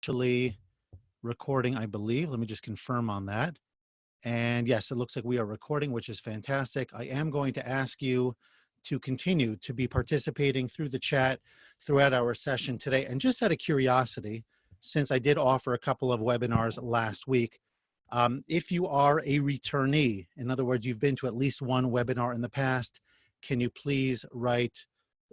actually recording, I believe. Let me just confirm on that. And yes, it looks like we are recording, which is fantastic. I am going to ask you to continue to be participating through the chat throughout our session today. And just out of curiosity, since I did offer a couple of webinars last week, if you are a returnee, in other words, you've been to at least one webinar in the past, can you please write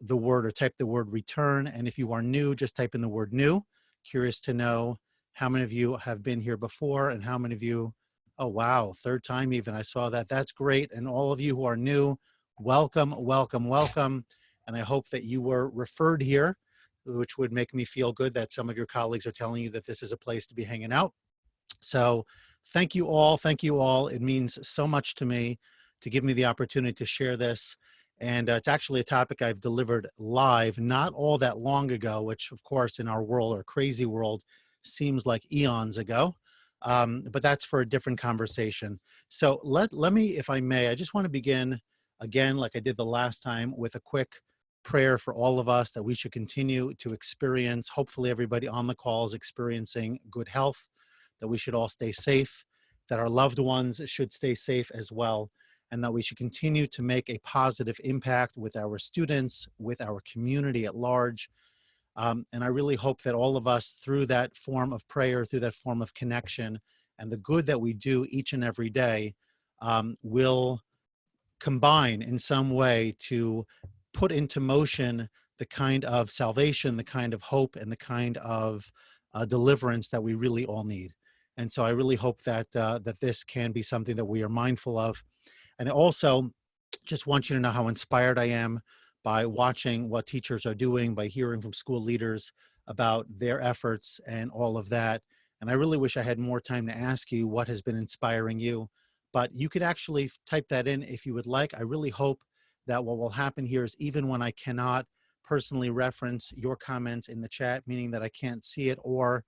the word or type the word return? And if you are new, just type in the word new. Curious to know how many of you have been here before and how many of you, oh wow, third time even, I saw that. That's great. And all of you who are new, welcome, welcome, welcome. And I hope that you were referred here, which would make me feel good that some of your colleagues are telling you that this is a place to be hanging out. So thank you all. Thank you all. It means so much to me to give me the opportunity to share this. And it's actually a topic I've delivered live not all that long ago, which of course in our world, or crazy world, seems like eons ago. But that's for a different conversation. So let me, if I may, I just want to begin again, like I did the last time, with a quick prayer for all of us that we should continue to experience. Hopefully everybody on the call is experiencing good health, that we should all stay safe, that our loved ones should stay safe as well, and that we should continue to make a positive impact with our students, with our community at large. And I really hope that all of us, through that form of prayer, through that form of connection, and the good that we do each and every day, will combine in some way to put into motion the kind of salvation, the kind of hope, and the kind of deliverance that we really all need. And so I really hope that that this can be something that we are mindful of. And I also just want you to know how inspired I am by watching what teachers are doing, by hearing from school leaders about their efforts and all of that. And I really wish I had more time to ask you what has been inspiring you, but you could actually type that in if you would like. I really hope that what will happen here is, even when I cannot personally reference your comments in the chat, meaning that I can't see it or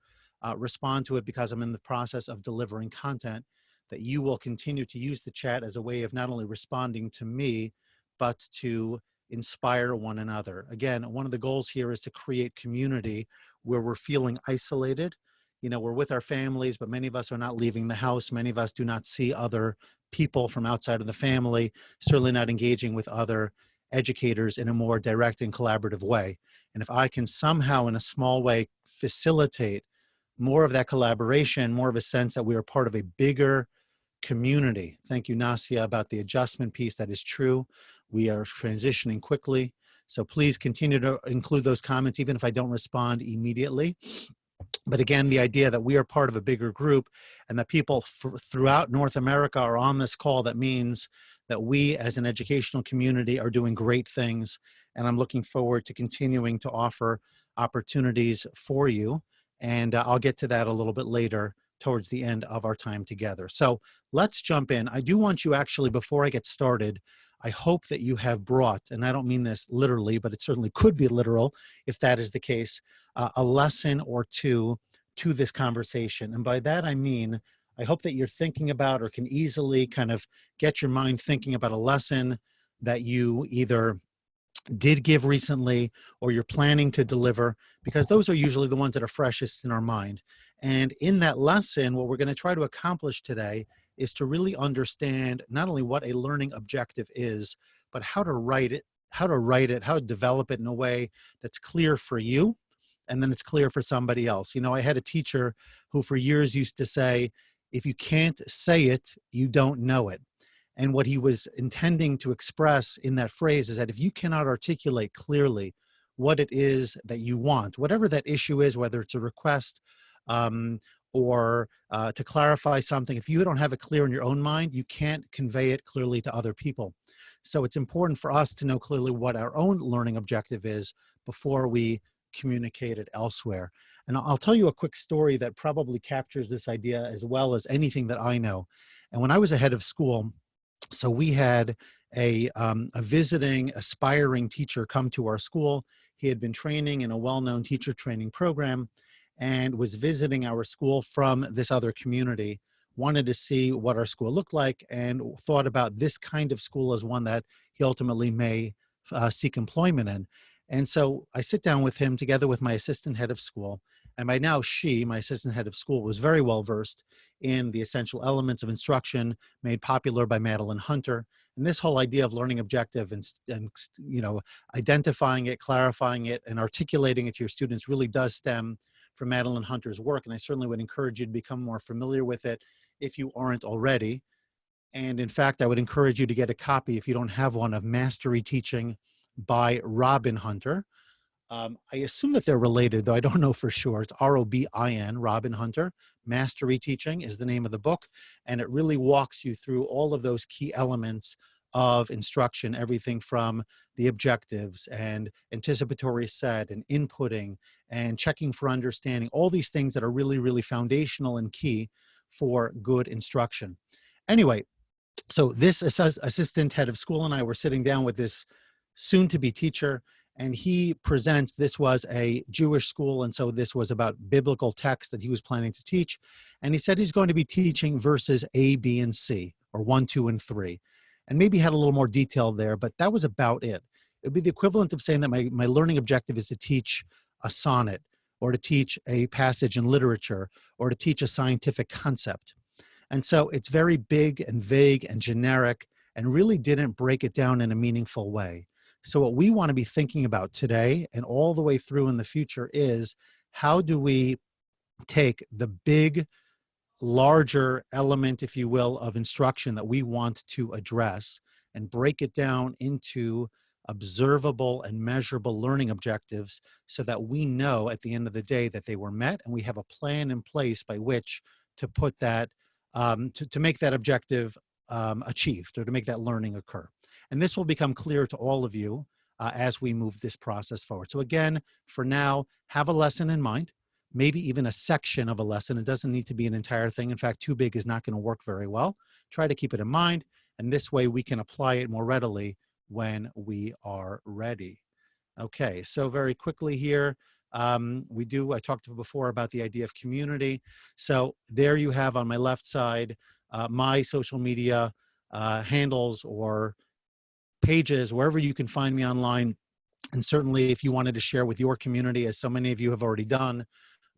respond to it because I'm in the process of delivering content, that you will continue to use the chat as a way of not only responding to me, but to inspire one another. Again, one of the goals here is to create community where we're feeling isolated. You know, we're with our families, but many of us are not leaving the house. Many of us do not see other people from outside of the family, certainly not engaging with other educators in a more direct and collaborative way. And if I can somehow in a small way facilitate more of that collaboration, more of a sense that we are part of a bigger community. Thank you, Nasia, about the adjustment piece. That is true. We are transitioning quickly. So please continue to include those comments, even if I don't respond immediately. But again, the idea that we are part of a bigger group and that people throughout North America are on this call, that means that we as an educational community are doing great things. And I'm looking forward to continuing to offer opportunities for you. And I'll get to that a little bit later towards the end of our time together. So let's jump in. I do want you actually, before I get started, I hope that you have brought, and I don't mean this literally, but it certainly could be literal if that is the case, a lesson or two to this conversation. And by that I mean, I hope that you're thinking about, or can easily kind of get your mind thinking about, a lesson that you either did give recently or you're planning to deliver, because those are usually the ones that are freshest in our mind. And in that lesson, what we're going to try to accomplish today is to really understand not only what a learning objective is, but how to write it, how to develop it in a way that's clear for you, and then it's clear for somebody else. You know, I had a teacher who for years used to say, if you can't say it, you don't know it. And what he was intending to express in that phrase is that if you cannot articulate clearly what it is that you want, whatever that issue is, whether it's a request or to clarify something, if you don't have it clear in your own mind, you can't convey it clearly to other people. So it's important for us to know clearly what our own learning objective is before we communicate it elsewhere. And I'll tell you a quick story that probably captures this idea as well as anything that I know. And when I was a head of school, so we had a visiting, aspiring teacher come to our school. He had been training in a well-known teacher training program and was visiting our school from this other community, wanted to see what our school looked like, and thought about this kind of school as one that he ultimately may seek employment in. And so I sit down with him together with my assistant head of school, And by now, she, my assistant head of school, was very well versed in the essential elements of instruction made popular by Madeline Hunter. And this whole idea of learning objective and identifying it, clarifying it, and articulating it to your students really does stem from Madeline Hunter's work. And I certainly would encourage you to become more familiar with it if you aren't already. And in fact, I would encourage you to get a copy, if you don't have one, of Mastery Teaching by Robin Hunter. I assume that they're related, though I don't know for sure. It's Robin, Robin Hunter. Mastery Teaching is the name of the book, and it really walks you through all of those key elements of instruction, everything from the objectives and anticipatory set and inputting and checking for understanding, all these things that are really, really foundational and key for good instruction. Anyway, so this assistant head of school and I were sitting down with this soon-to-be teacher, and he presents, this was a Jewish school, and so this was about biblical text that he was planning to teach. And he said he's going to be teaching verses A, B, and C, or 1, 2, and 3. And maybe had a little more detail there, but that was about it. It would be the equivalent of saying that my learning objective is to teach a sonnet, or to teach a passage in literature, or to teach a scientific concept. And so it's very big and vague and generic, and really didn't break it down in a meaningful way. So what we want to be thinking about today and all the way through in the future is, how do we take the big, larger element, if you will, of instruction that we want to address and break it down into observable and measurable learning objectives, so that we know at the end of the day that they were met, and we have a plan in place by which to put that, to make that objective achieved, or to make that learning occur. And this will become clear to all of you as we move this process forward. So again, for now, have a lesson in mind, maybe even a section of a lesson. It doesn't need to be an entire thing. In fact, too big is not going to work very well. Try to keep it in mind, and this way we can apply it more readily when we are ready. Okay, so very quickly here, I talked before about the idea of community. So there you have on my left side, my social media handles or pages, wherever you can find me online. And certainly if you wanted to share with your community, as so many of you have already done,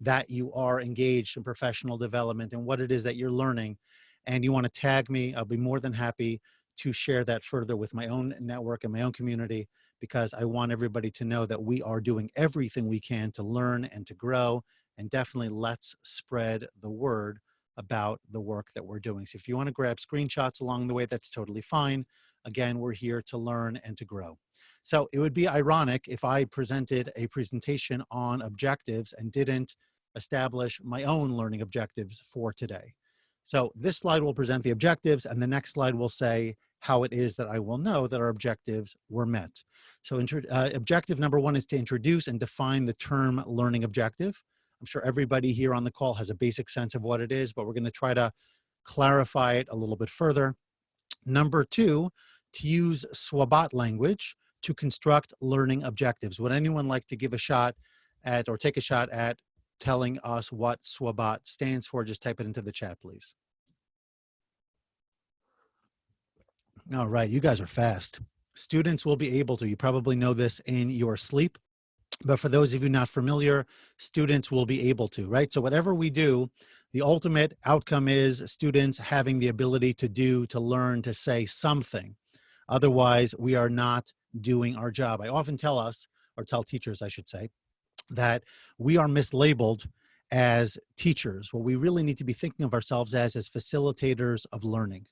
that you are engaged in professional development and what it is that you're learning, and you want to tag me, I'll be more than happy to share that further with my own network and my own community, because I want everybody to know that we are doing everything we can to learn and to grow, and definitely let's spread the word about the work that we're doing. So if you want to grab screenshots along the way, that's totally fine. Again, we're here to learn and to grow. So it would be ironic if I presented a presentation on objectives and didn't establish my own learning objectives for today. So this slide will present the objectives, and the next slide will say how it is that I will know that our objectives were met. So objective number 1 is to introduce and define the term learning objective. I'm sure everybody here on the call has a basic sense of what it is, but we're going to try to clarify it a little bit further. Number 2, to use SWABOT language to construct learning objectives. Would anyone like to give a shot at, or take a shot at, telling us what SWABOT stands for? Just type it into the chat, please. All right, you guys are fast. Students will be able to, you probably know this in your sleep, but for those of you not familiar, students will be able to, right? So whatever we do, the ultimate outcome is students having the ability to do, to learn, to say something. Otherwise, we are not doing our job. I often tell us, or tell teachers, I should say, that we are mislabeled as teachers. What we really need to be thinking of ourselves as facilitators of learning,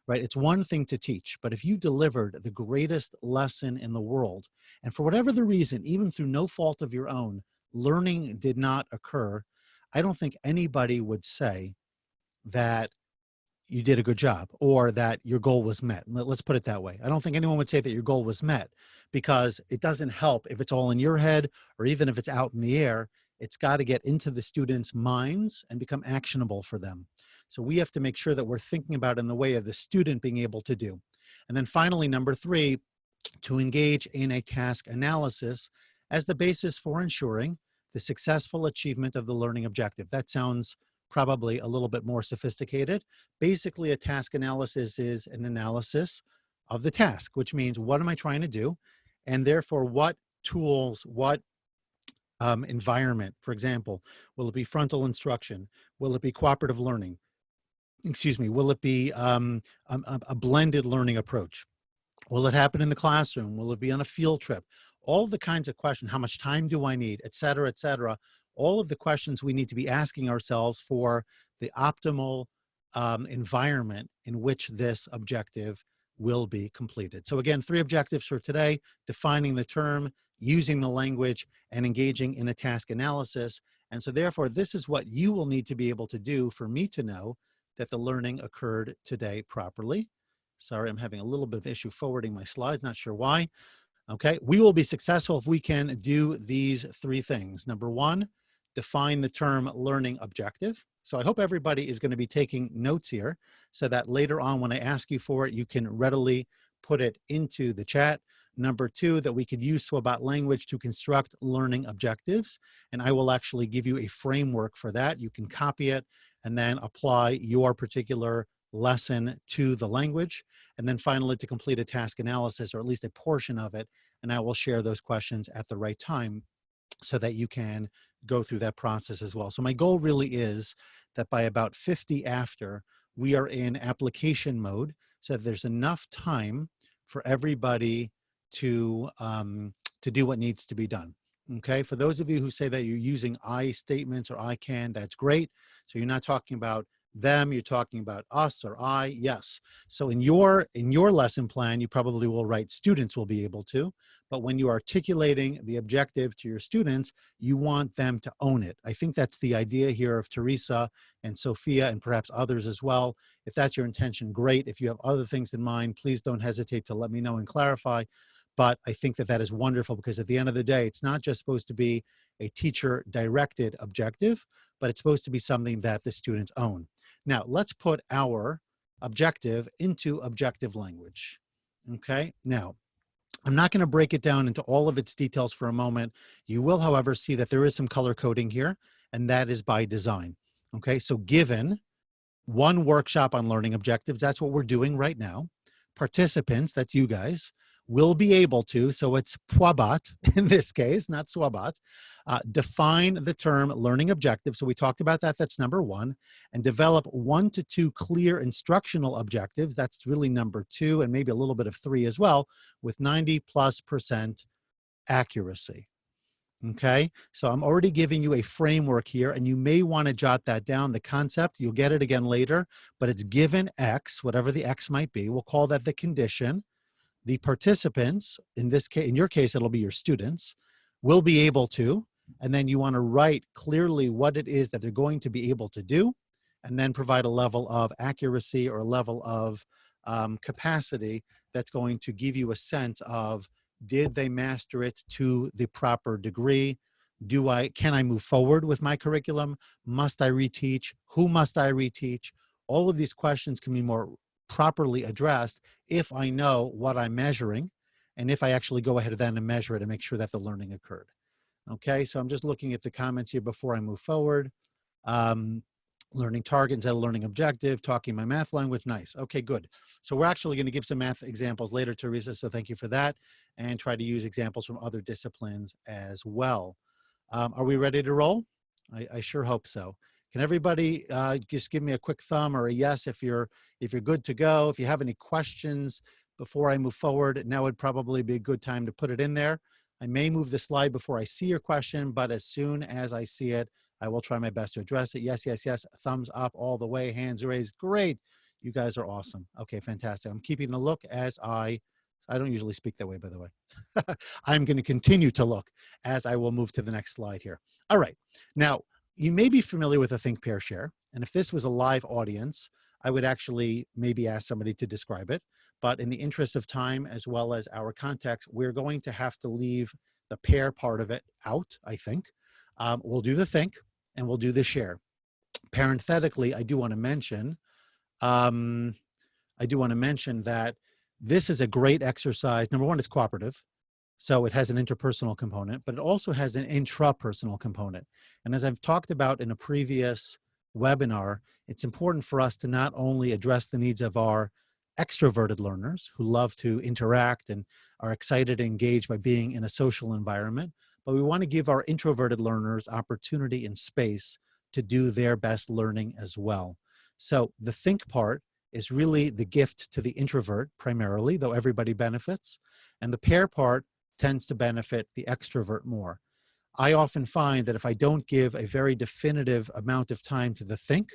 right? It's one thing to teach, but if you delivered the greatest lesson in the world, and for whatever the reason, even through no fault of your own, learning did not occur, I don't think anybody would say that you did a good job or that your goal was met. Let's put it that way. I don't think anyone would say that your goal was met, because it doesn't help if it's all in your head, or even if it's out in the air. It's got to get into the students' minds and become actionable for them. So we have to make sure that we're thinking about it in the way of the student being able to do. And then finally, number 3, to engage in a task analysis as the basis for ensuring the successful achievement of the learning objective. That sounds probably a little bit more sophisticated. Basically, a task analysis is an analysis of the task, which means what am I trying to do? And therefore, what tools, what environment? For example, will it be frontal instruction? Will it be cooperative learning? Excuse me, will it be a blended learning approach? Will it happen in the classroom? Will it be on a field trip? All of the kinds of questions, how much time do I need, et cetera, et cetera. All of the questions we need to be asking ourselves for the optimal environment in which this objective will be completed. So again, 3 objectives for today: defining the term, using the language, and engaging in a task analysis. And so therefore, this is what you will need to be able to do for me to know that the learning occurred today properly. Sorry, I'm having a little bit of issue forwarding my slides, not sure why. Okay, we will be successful if we can do these 3 things. Number 1, define the term learning objective. So I hope everybody is going to be taking notes here so that later on when I ask you for it, you can readily put it into the chat. Number 2, that we could use SWOBOT language to construct learning objectives. And I will actually give you a framework for that. You can copy it and then apply your particular lesson to the language. And then finally, to complete a task analysis, or at least a portion of it, and I will share those questions at the right time so that you can go through that process as well. So my goal really is that by about 50 after, we are in application mode so that there's enough time for everybody to do what needs to be done. Okay, for those of you who say that you're using I statements or I can, that's great. So you're not talking about them, you're talking about us or I. Yes. So in your lesson plan, you probably will write students will be able to, but when you're articulating the objective to your students, you want them to own it. I think that's the idea here of Teresa and Sophia and perhaps others as well. If that's your intention, great. If you have other things in mind, please don't hesitate to let me know and clarify. But I think that that is wonderful, because at the end of the day, it's not just supposed to be a teacher-directed objective, but it's supposed to be something that the students own. Now, let's put our objective into objective language. Okay, now, I'm not going to break it down into all of its details for a moment. You will, however, see that there is some color coding here, and that is by design. Okay, so given one workshop on learning objectives, that's what we're doing right now. Participants, that's you guys, will be able to, so it's PWABOT in this case, not SWABOT, define the term learning objective. So we talked about that, that's number 1, and develop 1 to 2 clear instructional objectives. That's really number 2, and maybe a little bit of 3 as well, with 90+% accuracy. Okay, so I'm already giving you a framework here, and you may want to jot that down. The concept, you'll get it again later, but it's given X, whatever the X might be. We'll call that the condition. The participants, in this case, in your case, it'll be your students, will be able to, and then you want to write clearly what it is that they're going to be able to do, and then provide a level of accuracy or a level of capacity that's going to give you a sense of, did they master it to the proper degree? Can I move forward with my curriculum? Must I reteach? Who must I reteach? All of these questions can be more properly addressed if I know what I'm measuring, and if I actually go ahead then and measure it and make sure that the learning occurred. Okay, so I'm just looking at the comments here before I move forward. Learning target instead of learning objective, talking my math language, nice. Okay, good. So we're actually going to give some math examples later, Teresa, so thank you for that, and try to use examples from other disciplines as well. Are we ready to roll? I sure hope so. Can everybody just give me a quick thumb or a yes if you're good to go? If you have any questions before I move forward, now would probably be a good time to put it in there. I may move the slide before I see your question, but as soon as I see it, I will try my best to address it. Yes, yes, yes. Thumbs up all the way. Hands raised. Great. You guys are awesome. Okay, fantastic. I'm keeping a look as I don't usually speak that way, by the way. I'm going to continue to look as I will move to the next slide here. All right. Now, you may be familiar with a Thinkpairshare, and if this was a live audience, I would actually maybe ask somebody to describe it. But in the interest of time, as well as our context, we're going to have to leave the pair part of it out, I think. We'll do the think, and we'll do the share. Parenthetically, I do want to mention that this is a great exercise. Number 1, it's cooperative. So it has an interpersonal component, but it also has an intrapersonal component. And as I've talked about in a previous webinar, it's important for us to not only address the needs of our extroverted learners who love to interact and are excited and engaged by being in a social environment, but we want to give our introverted learners opportunity and space to do their best learning as well. So the think part is really the gift to the introvert primarily, though everybody benefits. And the pair part tends to benefit the extrovert more. I often find that if I don't give a very definitive amount of time to the think,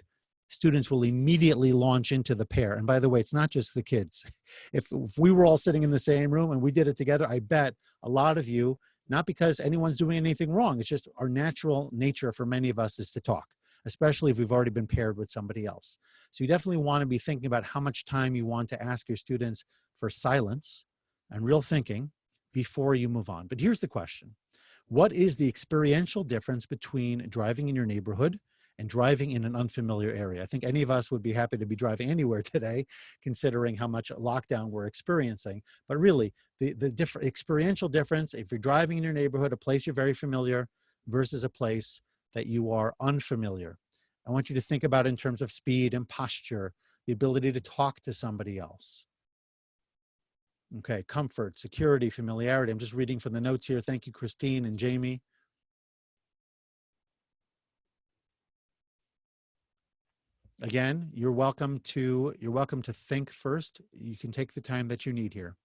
students will immediately launch into the pair. And by the way, it's not just the kids. If we were all sitting in the same room and we did it together, I bet a lot of you, not because anyone's doing anything wrong, it's just our natural nature for many of us is to talk, especially if we've already been paired with somebody else. So you definitely want to be thinking about how much time you want to ask your students for silence and real thinking before you move on. But here's the question. What is the experiential difference between driving in your neighborhood and driving in an unfamiliar area? I think any of us would be happy to be driving anywhere today, considering how much lockdown we're experiencing. But really, the experiential difference, if you're driving in your neighborhood, a place you're very familiar versus a place that you are unfamiliar. I want you to think about it in terms of speed and posture, the ability to talk to somebody else. Okay, comfort, security, familiarity. I'm just reading from the notes here. Thank you, Christine and Jamie. Again, you're welcome to think first. You can take the time that you need here.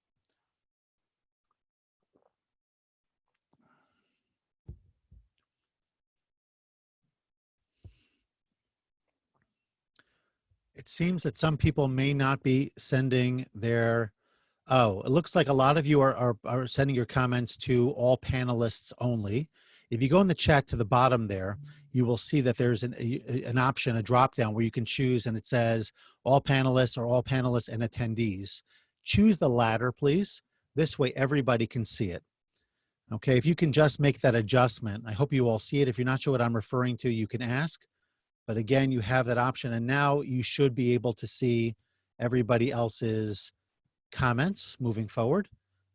It seems that some people may not be sending their, oh, it looks like a lot of you are sending your comments to all panelists only. If you go in the chat to the bottom there, you will see that there's an option, a drop down where you can choose, and it says all panelists or all panelists and attendees. Choose the latter, please. This way everybody can see it. Okay, if you can just make that adjustment, I hope you all see it. If you're not sure what I'm referring to, you can ask. But again, you have that option, and now you should be able to see everybody else's comments moving forward.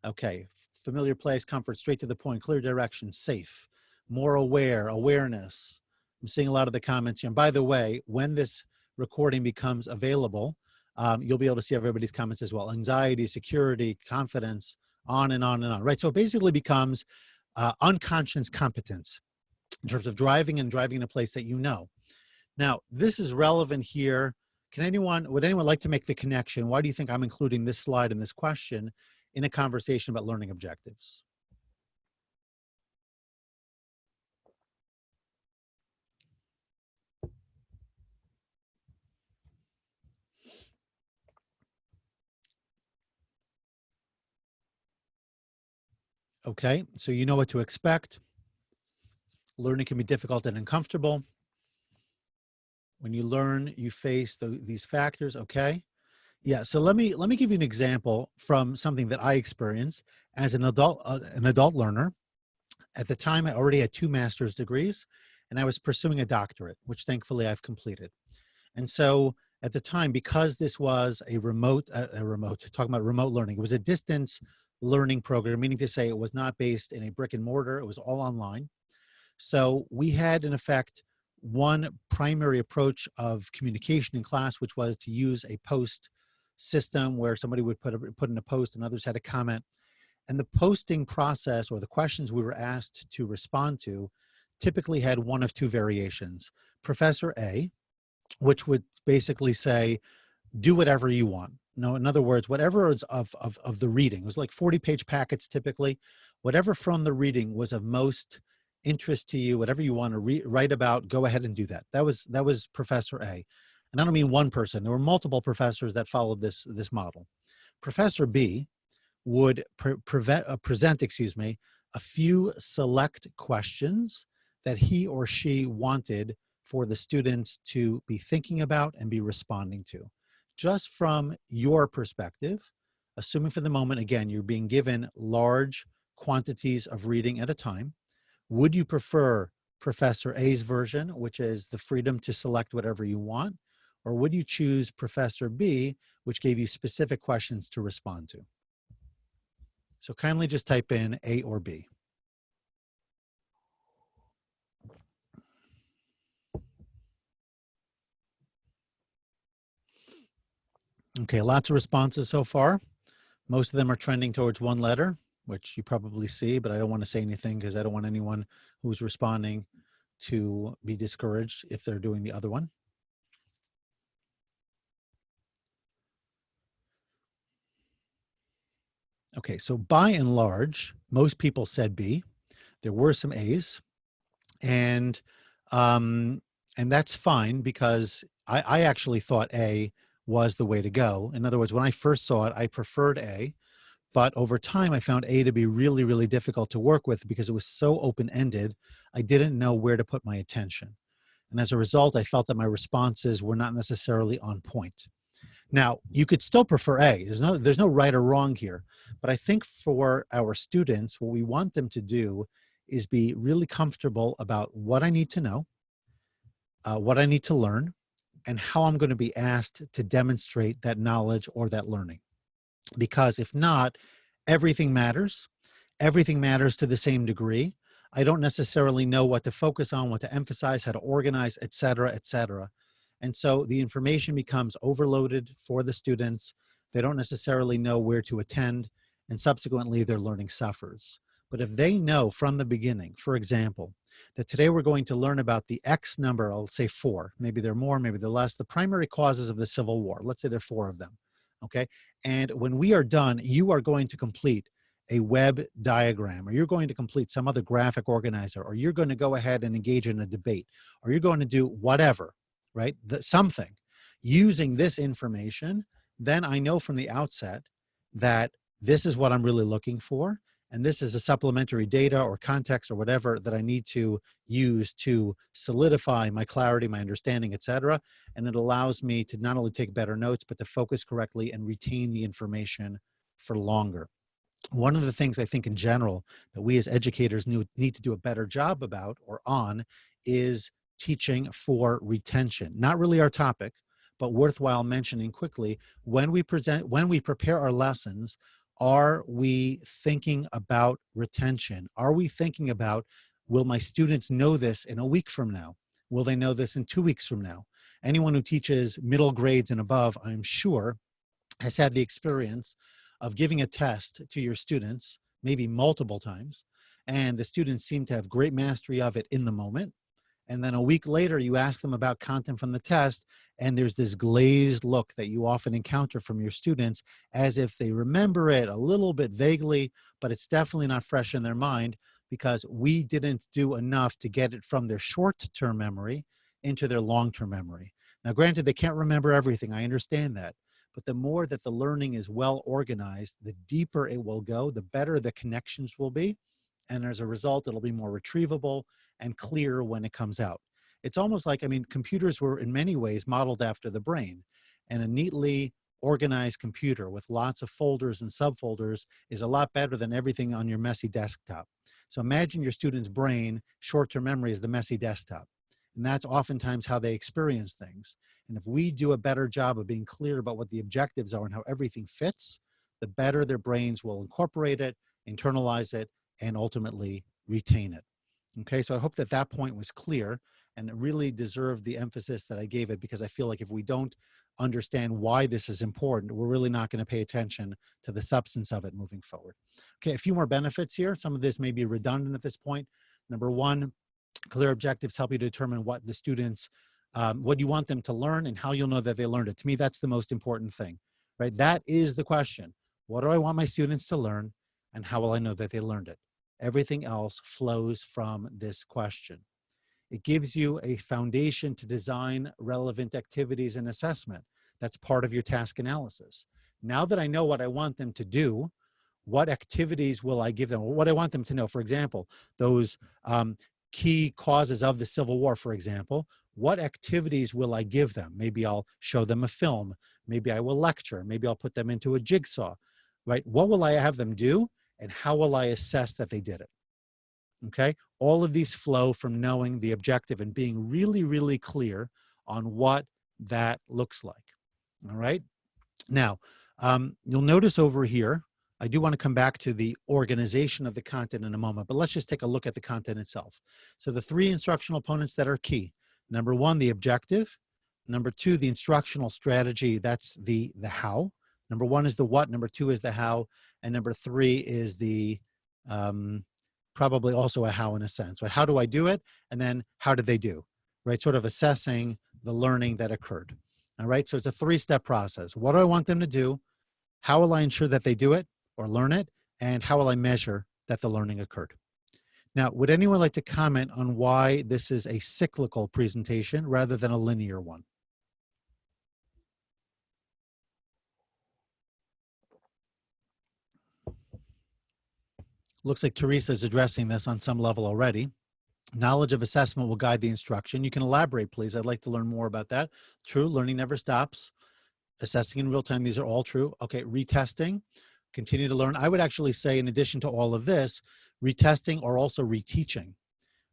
Okay, familiar place, comfort, straight to the point, clear direction, safe, more aware, awareness. I'm seeing a lot of the comments here. And by the way, when this recording becomes available, you'll be able to see everybody's comments as well. Anxiety, security, confidence, on and on and on, right? So it basically becomes unconscious competence in terms of driving and driving in a place that you know. Now, this is relevant here. Would anyone like to make the connection? Why do you think I'm including this slide and this question in a conversation about learning objectives? Okay, so you know what to expect. Learning can be difficult and uncomfortable. When you learn, you face these factors, okay? Yeah, so let me give you an example from something that I experienced as an adult learner. At the time, I already had 2 master's degrees, and I was pursuing a doctorate, which thankfully I've completed. And so at the time, because this was talking about remote learning, it was a distance learning program, meaning to say it was not based in a brick and mortar, it was all online. So we had, in effect, one primary approach of communication in class, which was to use a post system where somebody would put in a post and others had a comment. And the posting process, or the questions we were asked to respond to, typically had one of 2 variations. Professor A, which would basically say, do whatever you want. No, in other words, whatever is of the reading, it was like 40-page packets typically, whatever from the reading was of most interest to you, whatever you want to write about, go ahead and do that. That was Professor A. And I don't mean one person, there were multiple professors that followed this model. Professor B would present a few select questions that he or she wanted for the students to be thinking about and be responding to. Just from your perspective, assuming for the moment, again, you're being given large quantities of reading at a time, would you prefer Professor A's version, which is the freedom to select whatever you want, or would you choose Professor B, which gave you specific questions to respond to? So kindly just type in A or B. Okay, lots of responses so far. Most of them are trending towards one letter. which you probably see, but I don't want to say anything because I don't want anyone who's responding to be discouraged if they're doing the other one. Okay, so by and large, most people said B. There were some A's, and um, and that's fine because I actually thought A was the way to go. In other words, when I first saw it, I preferred A, but over time I found A to be really, really difficult to work with because it was so open-ended. I didn't know where to put my attention. And as a result, I felt that my responses were not necessarily on point. Now, you could still prefer A. There's no right or wrong here. But I think for our students, what we want them to do is be really comfortable about what I need to know, what I need to learn, and how I'm going to be asked to demonstrate that knowledge or that learning. Because if not, everything matters. Everything matters to the same degree. I don't necessarily know what to focus on, what to emphasize, how to organize, et cetera, et cetera. And so the information becomes overloaded for the students. They don't necessarily know where to attend, and subsequently their learning suffers. But if they know from the beginning, for example, that today we're going to learn about the X number, I'll say 4, maybe they're more, maybe they're less, the primary causes of the Civil War. Let's say there are 4 of them, okay? And when we are done, you are going to complete a web diagram, or you're going to complete some other graphic organizer, or you're going to go ahead and engage in a debate, or you're going to do whatever, right? Something using this information, then I know from the outset that this is what I'm really looking for. And this is a supplementary data or context or whatever that I need to use to solidify my clarity, my understanding, et cetera. And it allows me to not only take better notes, but to focus correctly and retain the information for longer. One of the things I think in general that we as educators need to do a better job about or on is teaching for retention. Not really our topic, but worthwhile mentioning quickly. When we prepare our lessons, are we thinking about retention? Are we thinking about, will my students know this in a week from now? Will they know this in 2 weeks from now? Anyone who teaches middle grades and above, I'm sure, has had the experience of giving a test to your students, maybe multiple times, and the students seem to have great mastery of it in the moment. And then a week later, you ask them about content from the test, and there's this glazed look that you often encounter from your students as if they remember it a little bit vaguely, but it's definitely not fresh in their mind because we didn't do enough to get it from their short-term memory into their long-term memory. Now, granted, they can't remember everything. I understand that. But the more that the learning is well organized, the deeper it will go, the better the connections will be. And as a result, it'll be more retrievable and clear when it comes out. It's almost like, I mean, computers were in many ways modeled after the brain, and a neatly organized computer with lots of folders and subfolders is a lot better than everything on your messy desktop. So imagine your student's brain, short-term memory is the messy desktop. And that's oftentimes how they experience things. And if we do a better job of being clear about what the objectives are and how everything fits, the better their brains will incorporate it, internalize it, and ultimately retain it. Okay, so I hope that that point was clear and it really deserved the emphasis that I gave it, because I feel like if we don't understand why this is important, we're really not going to pay attention to the substance of it moving forward. Okay, a few more benefits here. Some of this may be redundant at this point. Number one, clear objectives help you determine what the students, what you want them to learn and how you'll know that they learned it. To me, that's the most important thing, right? That is the question. What do I want my students to learn and how will I know that they learned it? Everything else flows from this question. It gives you a foundation to design relevant activities and assessment. That's part of your task analysis. Now that I know what I want them to do, what activities will I give them? What I want them to know, for example, those key causes of the Civil War, for example, what activities will I give them? Maybe I'll show them a film. Maybe I will lecture. Maybe I'll put them into a jigsaw, right? What will I have them do? And how will I assess that they did it? Okay. All of these flow from knowing the objective and being really, really clear on what that looks like. All right. Now, you'll notice over here, I do want to come back to the organization of the content in a moment, but let's just take a look at the content itself. So the 3 instructional components that are key. Number 1, the objective. Number 2, the instructional strategy. That's the how. Number 1 is the what. Number 2 is the how. And number 3 is the probably also a how in a sense, right? How do I do it? And then how did they do, right? Sort of assessing the learning that occurred. All right, so it's a 3-step process. What do I want them to do? How will I ensure that they do it or learn it? And how will I measure that the learning occurred? Now, would anyone like to comment on why this is a cyclical presentation rather than a linear one? Looks like Teresa is addressing this on some level already. Knowledge of assessment will guide the instruction. You can elaborate, please. I'd like to learn more about that. True, learning never stops. Assessing in real time, these are all true. Okay, retesting, continue to learn. I would actually say, in addition to all of this, retesting or also reteaching,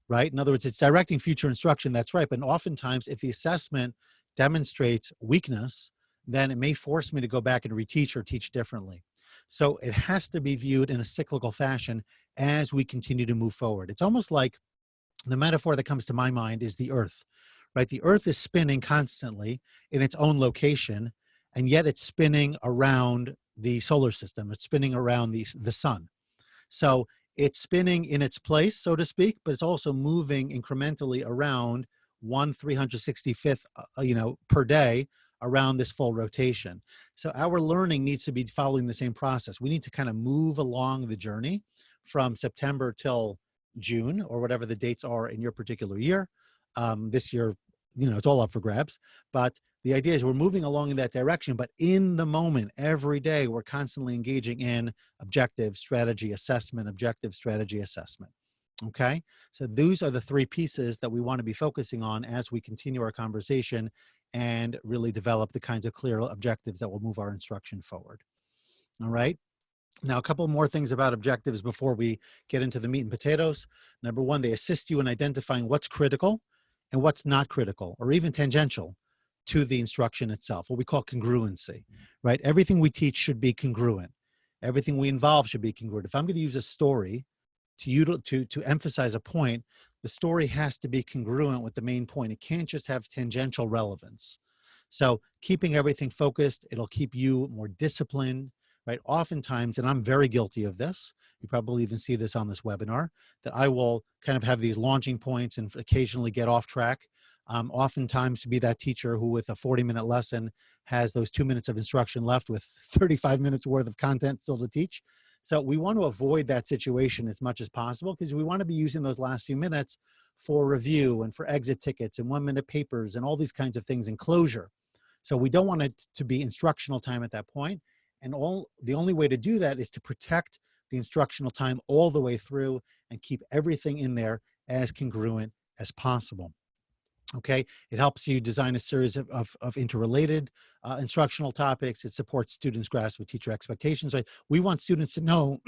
right? In other words, it's directing future instruction, that's right. But oftentimes, if the assessment demonstrates weakness, then it may force me to go back and reteach or teach differently. So it has to be viewed in a cyclical fashion as we continue to move forward. It's almost like the metaphor that comes to my mind is the earth, right? The earth is spinning constantly in its own location, and yet it's spinning around the solar system. It's spinning around the sun. So it's spinning in its place, so to speak, but it's also moving incrementally around 1/365th, per day around this full rotation. So our learning needs to be following the same process. We need to kind of move along the journey from September till June or whatever the dates are in your particular year. This year, it's all up for grabs, but the idea is we're moving along in that direction, but in the moment, every day, we're constantly engaging in objective strategy assessment, objective strategy assessment. Okay, so those are the 3 pieces that we want to be focusing on as we continue our conversation and really develop the kinds of clear objectives that will move our instruction forward. All right. Now, a couple more things about objectives before we get into the meat and potatoes. Number 1, they assist you in identifying what's critical and what's not critical or even tangential to the instruction itself, what we call congruency, right? Everything we teach should be congruent. Everything we involve should be congruent. If I'm going to use a story to emphasize a point, the story has to be congruent with the main point. It can't just have tangential relevance. So keeping everything focused, it'll keep you more disciplined, right? Oftentimes, and I'm very guilty of this, you probably even see this on this webinar, that I will kind of have these launching points and occasionally get off track. Oftentimes to be that teacher who with a 40-minute lesson has those 2 minutes of instruction left with 35 minutes worth of content still to teach. So we want to avoid that situation as much as possible because we want to be using those last few minutes for review and for exit tickets and 1-minute papers and all these kinds of things and closure. So we don't want it to be instructional time at that point. And the only way to do that is to protect the instructional time all the way through and keep everything in there as congruent as possible. Okay, it helps you design a series of interrelated instructional topics. It supports students' grasp of teacher expectations. Right? We want students to know,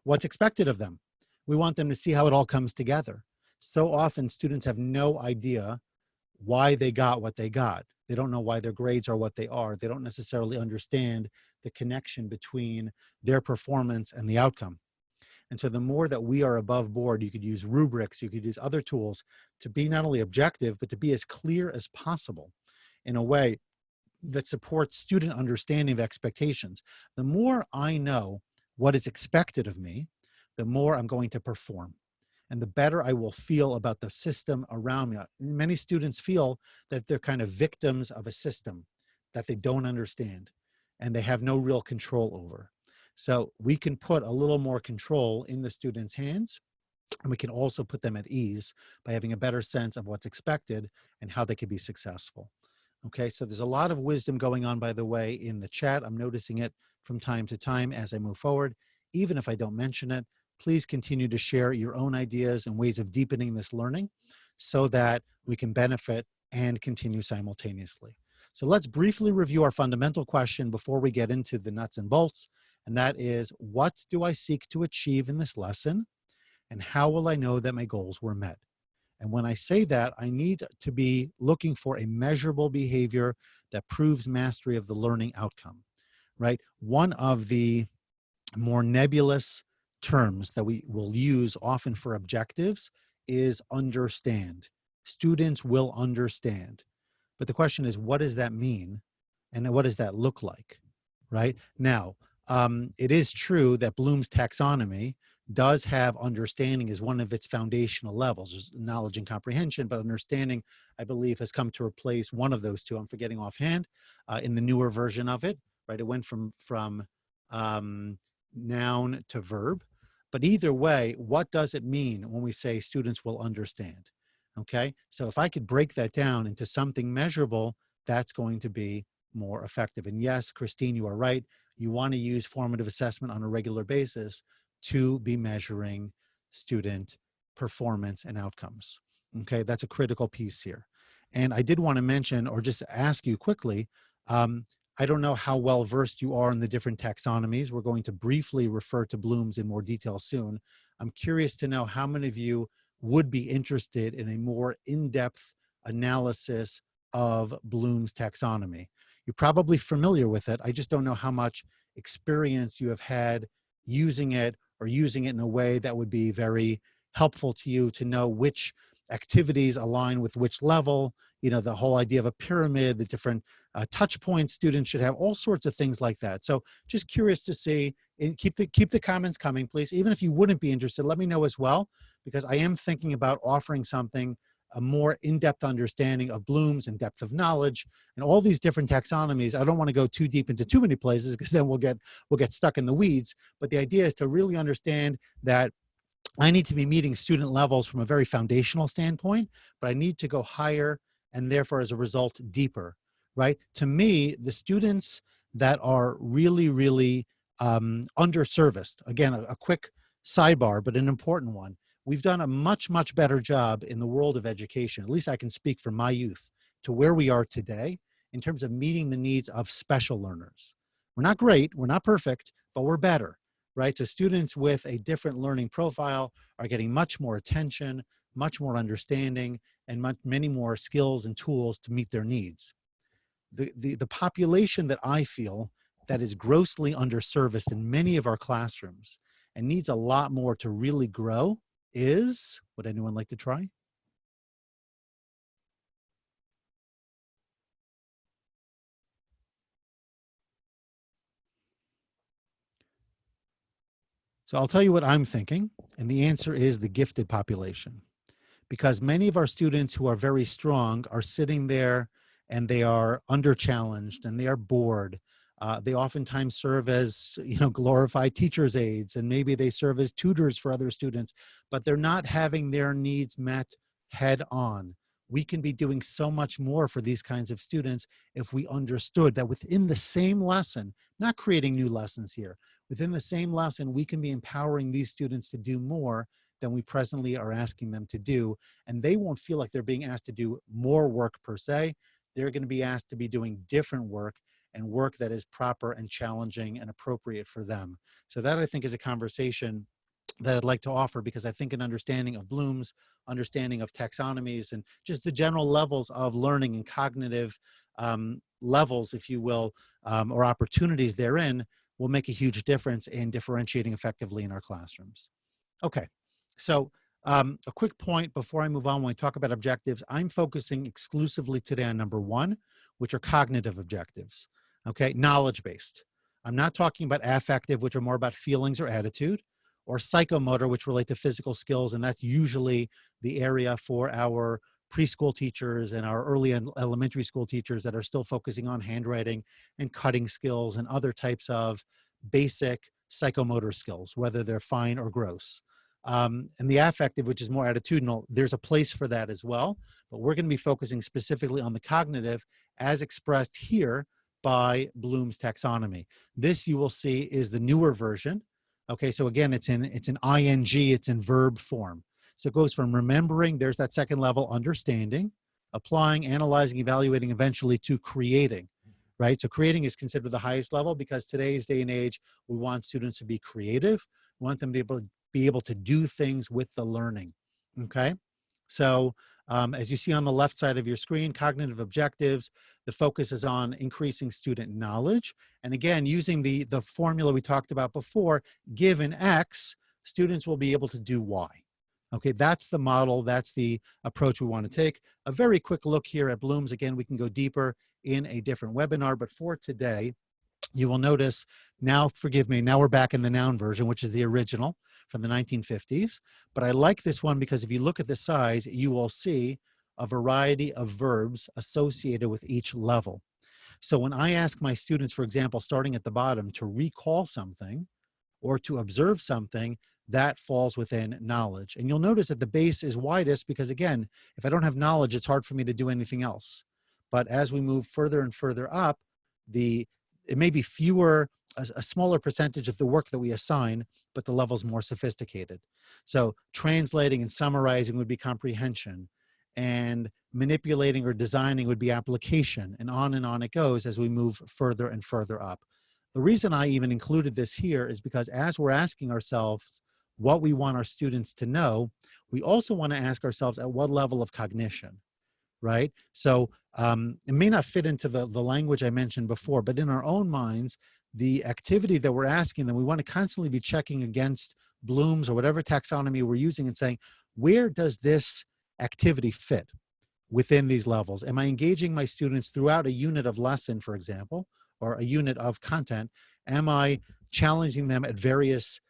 what's expected of them. We want them to see how it all comes together. So often students have no idea why they got what they got. They don't know why their grades are what they are. They don't necessarily understand the connection between their performance and the outcome. And so the more that we are above board, you could use rubrics, you could use other tools to be not only objective, but to be as clear as possible in a way that supports student understanding of expectations. The more I know what is expected of me, the more I'm going to perform. And the better I will feel about the system around me. Many students feel that they're kind of victims of a system that they don't understand and they have no real control over. So we can put a little more control in the students' hands, and we can also put them at ease by having a better sense of what's expected and how they can be successful. Okay, so there's a lot of wisdom going on, by the way, in the chat. I'm noticing it from time to time as I move forward. Even if I don't mention it, please continue to share your own ideas and ways of deepening this learning so that we can benefit and continue simultaneously. So let's briefly review our fundamental question before we get into the nuts and bolts. And that is, what do I seek to achieve in this lesson? And how will I know that my goals were met? And when I say that, I need to be looking for a measurable behavior that proves mastery of the learning outcome, right? One of the more nebulous terms that we will use often for objectives is understand. Students will understand. But the question is, what does that mean? And what does that look like, right? Now, it is true that Bloom's taxonomy does have understanding as one of its foundational levels. There's knowledge and comprehension, but understanding, I believe, has come to replace one of those two. I'm forgetting offhand in the newer version of it, right? It went from noun to verb. But either way, what does it mean when we say students will understand? Okay, so if I could break that down into something measurable, that's going to be more effective. And yes, Christine, you are right. You want to use formative assessment on a regular basis to be measuring student performance and outcomes. Okay, that's a critical piece here. And I did want to mention, or just ask you quickly, I don't know how well versed you are in the different taxonomies. We're going to briefly refer to Bloom's in more detail soon. I'm curious to know how many of you would be interested in a more in-depth analysis of Bloom's taxonomy. You're probably familiar with it. I just don't know how much experience you have had using it, or using it in a way that would be very helpful to you to know which activities align with which level, you know, the whole idea of a pyramid, the different touch points students should have, all sorts of things like that. So just curious to see, and keep the comments coming, please. Even if you wouldn't be interested, let me know as well, because I am thinking about offering something, a more in-depth understanding of Bloom's and depth of knowledge and all these different taxonomies. I don't want to go too deep into too many places, because then we'll get stuck in the weeds. But the idea is to really understand that I need to be meeting student levels from a very foundational standpoint, but I need to go higher, and therefore, as a result, deeper, right? To me, the students that are really, really underserviced, again, a quick sidebar, but an important one. We've done a much, much better job in the world of education, at least I can speak from my youth, to where we are today in terms of meeting the needs of special learners. We're not great, we're not perfect, but we're better, right? So students with a different learning profile are getting much more attention, much more understanding, and many more skills and tools to meet their needs. The population that I feel that is grossly underserviced in many of our classrooms and needs a lot more to really grow is, would anyone like to try? So I'll tell you what I'm thinking, and the answer is the gifted population. Because many of our students who are very strong are sitting there and they are under challenged and they are bored. They oftentimes serve as, you know, glorified teachers' aides, and maybe they serve as tutors for other students, but they're not having their needs met head on. We can be doing so much more for these kinds of students if we understood that within the same lesson, not creating new lessons here, within the same lesson, we can be empowering these students to do more than we presently are asking them to do. And they won't feel like they're being asked to do more work per se. They're going to be asked to be doing different work, and work that is proper and challenging and appropriate for them. So that, I think, is a conversation that I'd like to offer, because I think an understanding of Bloom's, understanding of taxonomies, and just the general levels of learning and cognitive levels, if you will, or opportunities therein, will make a huge difference in differentiating effectively in our classrooms. Okay, so a quick point before I move on. When we talk about objectives, I'm focusing exclusively today on number one, which are cognitive objectives, okay, knowledge-based. I'm not talking about affective, which are more about feelings or attitude, or psychomotor, which relate to physical skills, and that's usually the area for our preschool teachers and our early and elementary school teachers that are still focusing on handwriting and cutting skills and other types of basic psychomotor skills, whether they're fine or gross. And the affective, which is more attitudinal, there's a place for that as well, but we're going to be focusing specifically on the cognitive as expressed here by Bloom's taxonomy. This, you will see, is the newer version. Okay, so again, it's in ing, it's in verb form. So it goes from remembering, there's that second level, understanding, applying, analyzing, evaluating, eventually to creating, right? So creating is considered the highest level, because today's day and age, we want students to be creative. We want them to be able to do things with the learning, okay? So as you see on the left side of your screen, cognitive objectives, the focus is on increasing student knowledge. And again, using the formula we talked about before, given X, students will be able to do Y. Okay, that's the model, that's the approach we want to take. A very quick look here at Bloom's. Again, we can go deeper in a different webinar, but for today, you will notice now, forgive me, now we're back in the noun version, which is the original from the 1950s. But I like this one because if you look at the sides, you will see a variety of verbs associated with each level. So when I ask my students, for example, starting at the bottom, to recall something or to observe something, that falls within knowledge. And you'll notice that the base is widest because, again, if I don't have knowledge, it's hard for me to do anything else. But as we move further and further up, it may be fewer, a smaller percentage of the work that we assign, but the level's more sophisticated. So translating and summarizing would be comprehension, and manipulating or designing would be application, and on it goes as we move further and further up. The reason I even included this here is because as we're asking ourselves what we want our students to know, we also want to ask ourselves at what level of cognition, right? So it may not fit into the language I mentioned before, but in our own minds, the activity that we're asking them, we want to constantly be checking against Bloom's or whatever taxonomy we're using and saying, where does this activity fit within these levels? Am I engaging my students throughout a unit of lesson, for example, or a unit of content? Am I challenging them at various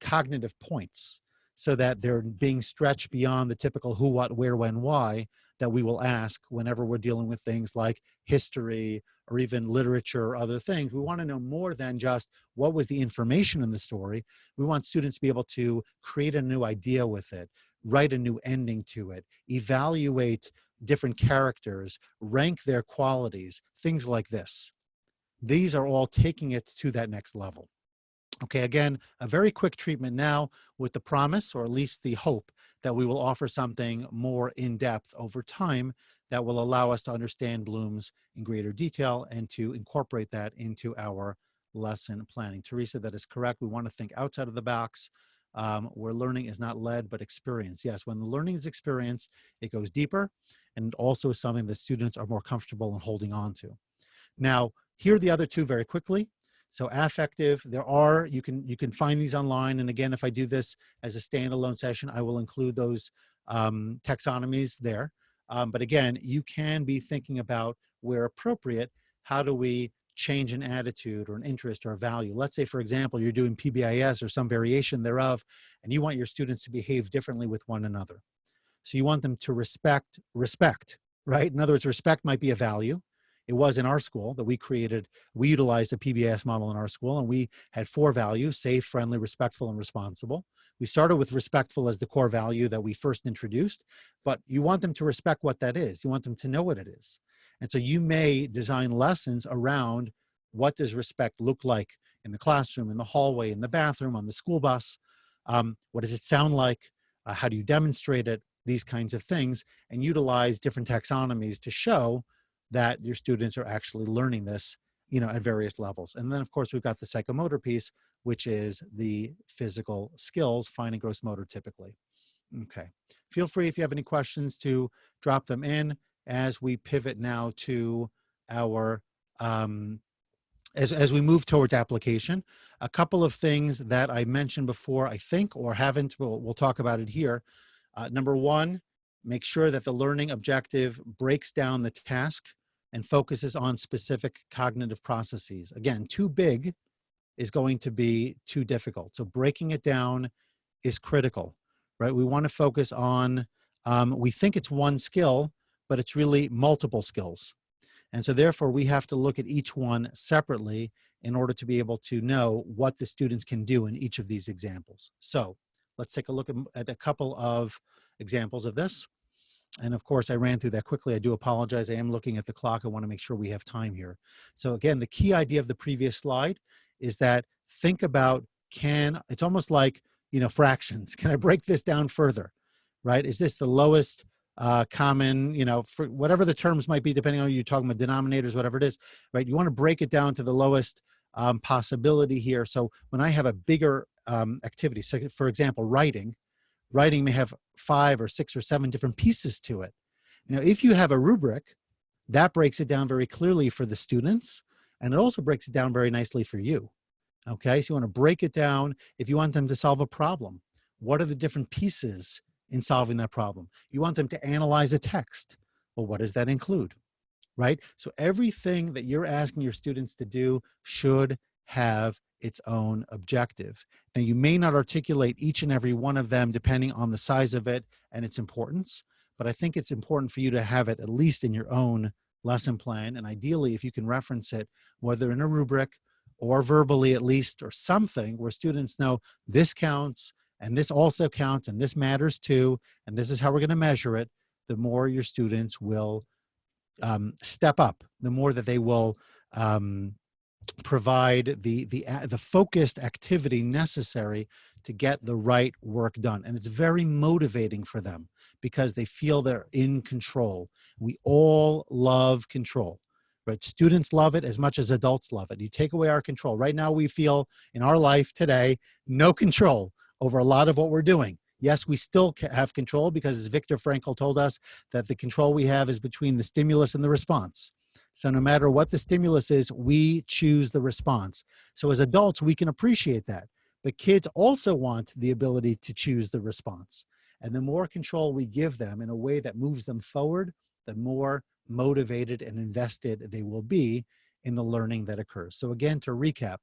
cognitive points so that they're being stretched beyond the typical who, what, where, when, why that we will ask whenever we're dealing with things like history or even literature or other things? We want to know more than just what was the information in the story. We want students to be able to create a new idea with it, write a new ending to it, evaluate different characters, rank their qualities, things like this. These are all taking it to that next level. Okay, again, a very quick treatment now with the promise, or at least the hope, that we will offer something more in depth over time that will allow us to understand Bloom's in greater detail and to incorporate that into our lesson planning. Teresa, that is correct. We want to think outside of the box, where learning is not led but experienced. Yes, when the learning is experienced, it goes deeper, and also is something that students are more comfortable in holding on to. Now, here are the other two very quickly. So affective, you can find these online. And again, if I do this as a standalone session, I will include those taxonomies there. But again, you can be thinking about, where appropriate, how do we change an attitude or an interest or a value? Let's say, for example, you're doing PBIS or some variation thereof, and you want your students to behave differently with one another. So you want them to respect, right? In other words, respect might be a value. It was in our school that we utilized a PBS model in our school, and we had 4 values: safe, friendly, respectful, and responsible. We started with respectful as the core value that we first introduced, but you want them to respect what that is. You want them to know what it is. And so you may design lessons around, what does respect look like in the classroom, in the hallway, in the bathroom, on the school bus? What does it sound like? How do you demonstrate it? These kinds of things, and utilize different taxonomies to show that your students are actually learning this, at various levels. And then, of course, we've got the psychomotor piece, which is the physical skills, fine and gross motor typically. Okay. Feel free, if you have any questions, to drop them in as we pivot now to our, as we move towards application. A couple of things that I mentioned before, I think, or haven't, we'll talk about it here. Number one, make sure that the learning objective breaks down the task and focuses on specific cognitive processes. Again, too big is going to be too difficult. So breaking it down is critical, right? We want to focus on, we think it's one skill, but it's really multiple skills. And so therefore we have to look at each one separately in order to be able to know what the students can do in each of these examples. So let's take a look at a couple of examples of this. And of course, I ran through that quickly. I do apologize. I am looking at the clock. I want to make sure we have time here. So again, the key idea of the previous slide is that think about, it's almost like, fractions. Can I break this down further, right? Is this the lowest common, for whatever the terms might be, depending on you're talking about denominators, whatever it is, right? You want to break it down to the lowest possibility here. So when I have a bigger activity, so for example, writing may have 5 or 6 or 7 different pieces to it. If you have a rubric, that breaks it down very clearly for the students, and it also breaks it down very nicely for you. Okay, so you want to break it down. If you want them to solve a problem, what are the different pieces in solving that problem? You want them to analyze a text. Well, what does that include? right? So everything that you're asking your students to do should have its own objective. Now, you may not articulate each and every one of them depending on the size of it and its importance, but I think it's important for you to have it at least in your own lesson plan. And ideally, if you can reference it, whether in a rubric or verbally at least, or something where students know this counts and this also counts and this matters too, and this is how we're going to measure it, the more your students will step up, the more that they will provide the focused activity necessary to get the right work done. And it's very motivating for them because they feel they're in control. We all love control, right? Students love it as much as adults love it. You take away our control. Right now we feel in our life today, no control over a lot of what we're doing. Yes, we still have control because, as Viktor Frankl told us, that the control we have is between the stimulus and the response. So no matter what the stimulus is, we choose the response. So as adults, we can appreciate that. But kids also want the ability to choose the response. And the more control we give them in a way that moves them forward, the more motivated and invested they will be in the learning that occurs. So again, to recap,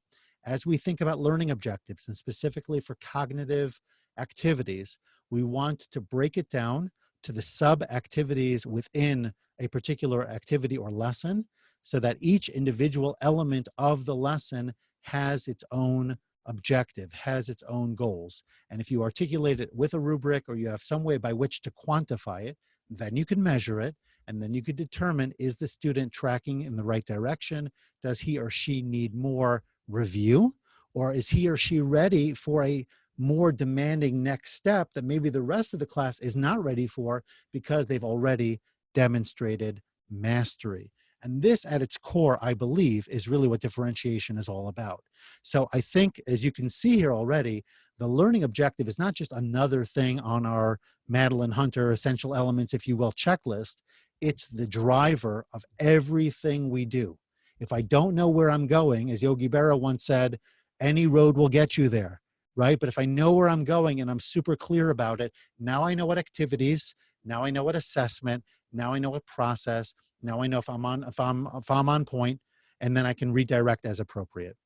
as we think about learning objectives, and specifically for cognitive activities, we want to break it down to the sub-activities within a particular activity or lesson so that each individual element of the lesson has its own objective, has its own goals. And if you articulate it with a rubric or you have some way by which to quantify it, then you can measure it, and then you could determine, is the student tracking in the right direction? Does he or she need more review? Or is he or she ready for a more demanding next step that maybe the rest of the class is not ready for because they've already demonstrated mastery? And this at its core, I believe, is really what differentiation is all about. So I think, as you can see here already, the learning objective is not just another thing on our Madeline Hunter essential elements, if you will, checklist. It's the driver of everything we do. If I don't know where I'm going, as Yogi Berra once said, any road will get you there, right? But if I know where I'm going and I'm super clear about it, now I know what activities, now I know what assessment, now I know what process, now I know if I'm on point, and then I can redirect as appropriate.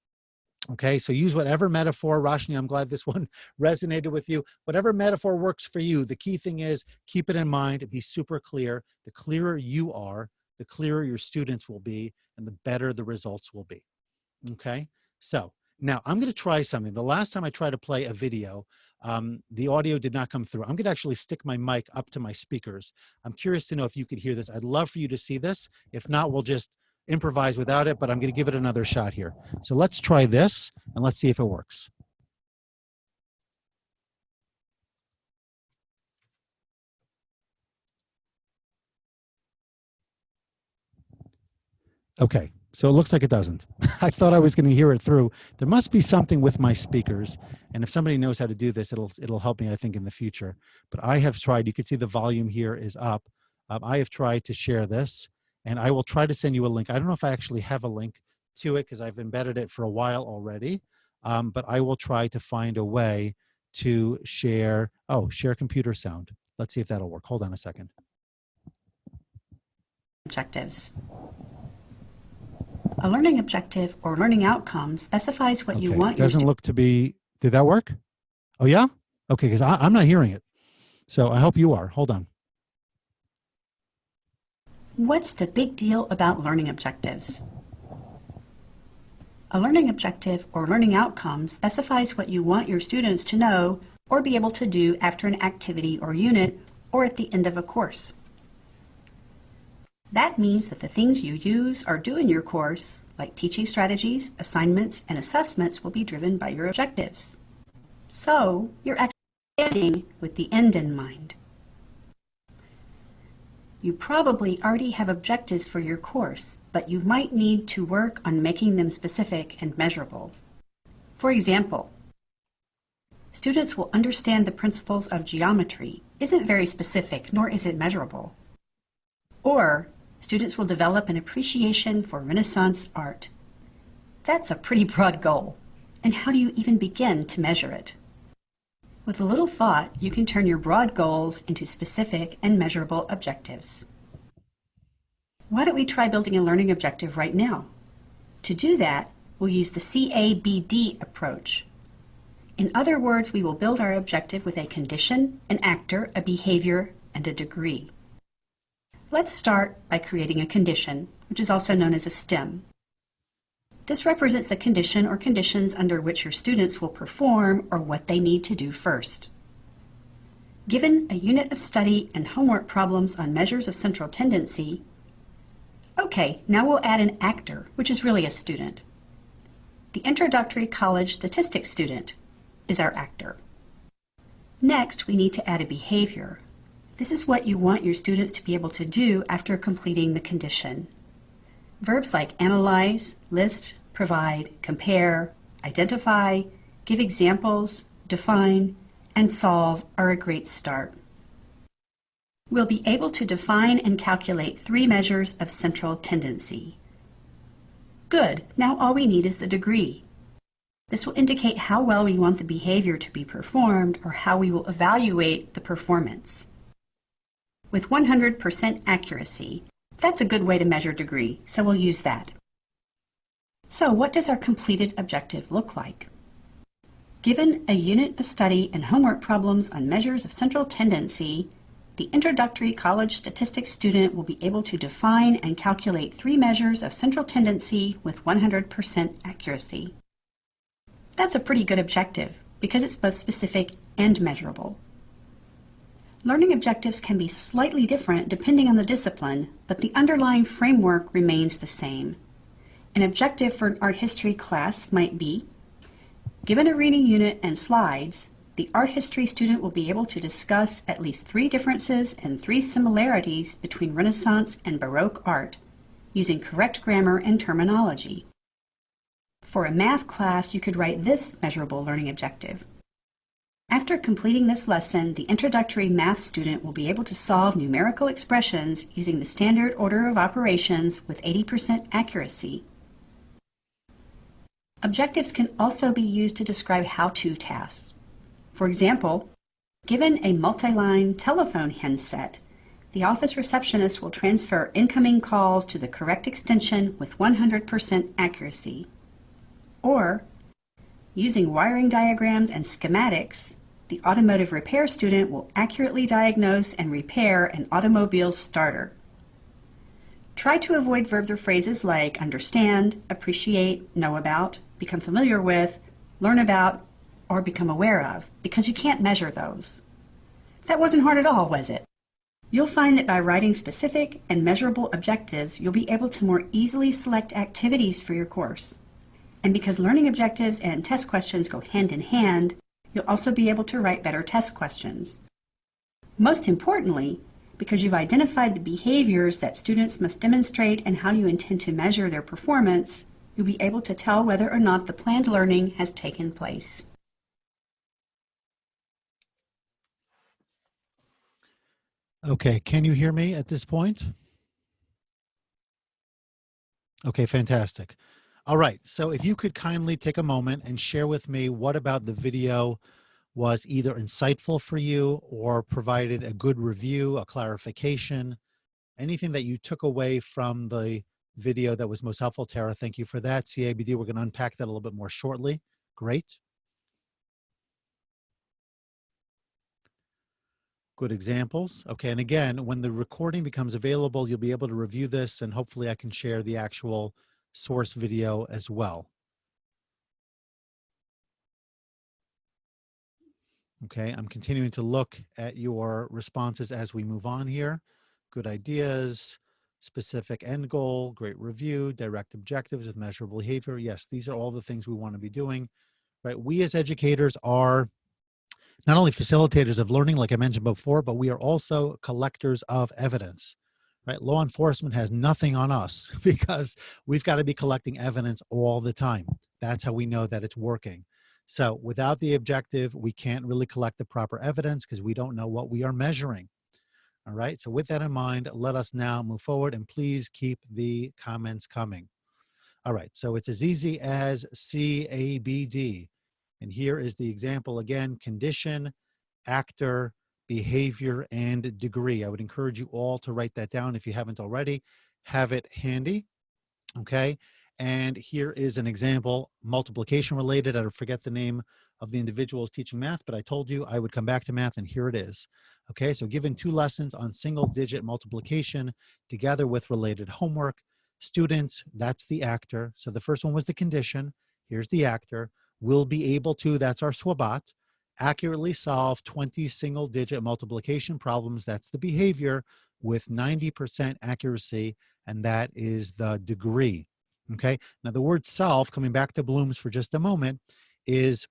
Okay, so use whatever metaphor. Roshni, I'm glad this one resonated with you. Whatever metaphor works for you. The key thing is keep it in mind, be super clear. The clearer you are, the clearer your students will be, and the better the results will be. Okay, so now I'm going to try something. The last time I tried to play a video, the audio did not come through. I'm going to actually stick my mic up to my speakers. I'm curious to know if you could hear this. I'd love for you to see this. If not, we'll just improvise without it, but I'm going to give it another shot here. So let's try this and let's see if it works. Okay, so it looks like it doesn't. I thought I was going to hear it through. There must be something with my speakers, and if somebody knows how to do this, it'll help me, I think, in the future. But I have tried. You can see the volume here is up. I have tried to share this, and I will try to send you a link. I don't know if I actually have a link to it because I've embedded it for a while already, but I will try to find a way to share. Oh, share computer sound. Let's see if that'll work. Hold on a second. Objectives. A learning objective or learning outcome specifies what you want. Doesn't look to be. Did that work? Oh yeah. Okay, because I'm not hearing it. So I hope you are. Hold on. What's the big deal about learning objectives? A learning objective or learning outcome specifies what you want your students to know or be able to do after an activity or unit or at the end of a course. That means that the things you use or do in your course, like teaching strategies, assignments, and assessments, will be driven by your objectives. So, you're actually beginning with the end in mind. You probably already have objectives for your course, but you might need to work on making them specific and measurable. For example, students will understand the principles of geometry isn't very specific, nor is it measurable. Or, students will develop an appreciation for Renaissance art. That's a pretty broad goal. And how do you even begin to measure it? With a little thought, you can turn your broad goals into specific and measurable objectives. Why don't we try building a learning objective right now? To do that, we'll use the CABD approach. In other words, we will build our objective with a condition, an actor, a behavior, and a degree. Let's start by creating a condition, which is also known as a STEM. This represents the condition or conditions under which your students will perform or what they need to do first. Given a unit of study and homework problems on measures of central tendency, okay, now we'll add an actor, which is really a student. The introductory college statistics student is our actor. Next, we need to add a behavior. This is what you want your students to be able to do after completing the condition. Verbs like analyze, list, provide, compare, identify, give examples, define, and solve are a great start. We'll be able to define and calculate 3 measures of central tendency. Good, now all we need is the degree. This will indicate how well we want the behavior to be performed or how we will evaluate the performance. With 100% accuracy, that's a good way to measure degree, so we'll use that. So what does our completed objective look like? Given a unit of study and homework problems on measures of central tendency, the introductory college statistics student will be able to define and calculate 3 measures of central tendency with 100% accuracy. That's a pretty good objective because it's both specific and measurable. Learning objectives can be slightly different depending on the discipline, but the underlying framework remains the same. An objective for an art history class might be, given a reading unit and slides, the art history student will be able to discuss at least 3 differences and 3 similarities between Renaissance and Baroque art, using correct grammar and terminology. For a math class, you could write this measurable learning objective. After completing this lesson, the introductory math student will be able to solve numerical expressions using the standard order of operations with 80% accuracy. Objectives can also be used to describe how-to tasks. For example, given a multi-line telephone handset, the office receptionist will transfer incoming calls to the correct extension with 100% accuracy. Or, using wiring diagrams and schematics, the automotive repair student will accurately diagnose and repair an automobile starter. Try to avoid verbs or phrases like understand, appreciate, know about, become familiar with, learn about, or become aware of, because you can't measure those. That wasn't hard at all, was it? You'll find that by writing specific and measurable objectives, you'll be able to more easily select activities for your course. And because learning objectives and test questions go hand in hand, you'll also be able to write better test questions. Most importantly, because you've identified the behaviors that students must demonstrate and how you intend to measure their performance, you'll be able to tell whether or not the planned learning has taken place. Okay, can you hear me at this point? Okay, fantastic. All right, so if you could kindly take a moment and share with me what about the video was either insightful for you or provided a good review, a clarification, anything that you took away from the video that was most helpful. Tara, thank you for that. CABD, we're going to unpack that a little bit more shortly. Great. Good examples. Okay, and again, when the recording becomes available, you'll be able to review this, and hopefully I can share the actual source video as well. Okay, I'm continuing to look at your responses as we move on here. Good ideas, specific end goal, great review, direct objectives with measurable behavior. Yes, these are all the things we want to be doing, right? We as educators are not only facilitators of learning, like I mentioned before, but we are also collectors of evidence, right? Law enforcement has nothing on us because we've got to be collecting evidence all the time. That's how we know that it's working. So without the objective, we can't really collect the proper evidence because we don't know what we are measuring. All right, so with that in mind, let us now move forward and please keep the comments coming. All right, so it's as easy as CABD. And here is the example again: condition, actor, behavior, and degree. I would encourage you all to write that down if you haven't already. have it handy. Okay. And here is an example, multiplication related. I forget the name of the individual who's teaching math, but I told you I would come back to math, and here it is. Okay, so given 2 lessons on single digit multiplication together with related homework, students, that's the actor. So the first one was the condition. Here's the actor. Will be able to, that's our SWABAT, accurately solve 20 single digit multiplication problems. That's the behavior with 90% accuracy, and that is the degree. Okay, now the word solve, coming back to Bloom's for just a moment, is